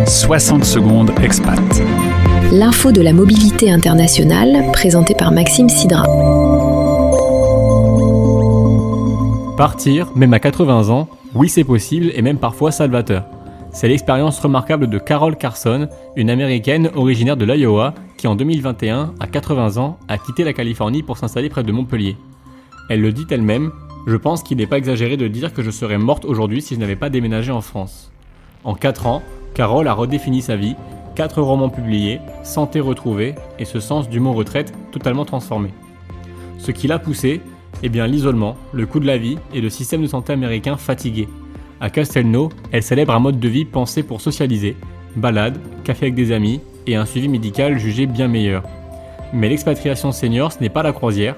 60 secondes expat. L'info de la mobilité internationale, présentée par Maxime Sidra. Partir, même à 80 ans, oui c'est possible et même parfois salvateur. C'est l'expérience remarquable de Carol Carson, une américaine originaire de l'Iowa qui en 2021, à 80 ans, a quitté la Californie pour s'installer près de Montpellier. Elle le dit elle-même, je pense qu'il n'est pas exagéré de dire que je serais morte aujourd'hui si je n'avais pas déménagé en France. En 4 ans, Carol a redéfini sa vie, 4 romans publiés, santé retrouvée et ce sens du mot retraite totalement transformé. Ce qui l'a poussée, eh bien l'isolement, le coût de la vie et le système de santé américain fatigué. À Castelnau, elle célèbre un mode de vie pensé pour socialiser, balade, café avec des amis et un suivi médical jugé bien meilleur. Mais l'expatriation senior, ce n'est pas la croisière.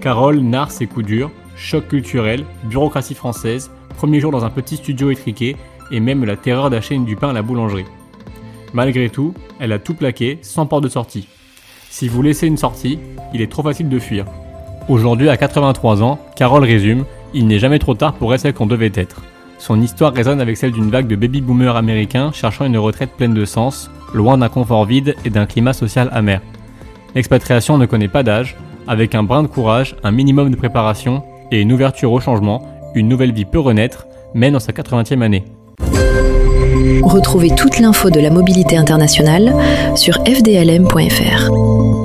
Carole narre ses coups durs, choc culturel, bureaucratie française, premier jour dans un petit studio étriqué et même la terreur d'acheter du pain à la boulangerie. Malgré tout, elle a tout plaqué sans porte de sortie. Si vous laissez une sortie, il est trop facile de fuir. Aujourd'hui, à 83 ans, Carole résume « Il n'est jamais trop tard pour être celle qu'on devait être ». Son histoire résonne avec celle d'une vague de baby-boomers américains cherchant une retraite pleine de sens, loin d'un confort vide et d'un climat social amer. L'expatriation ne connaît pas d'âge, avec un brin de courage, un minimum de préparation et une ouverture au changement, une nouvelle vie peut renaître, même dans sa 80e année. Retrouvez toute l'info de la mobilité internationale sur fdlm.fr.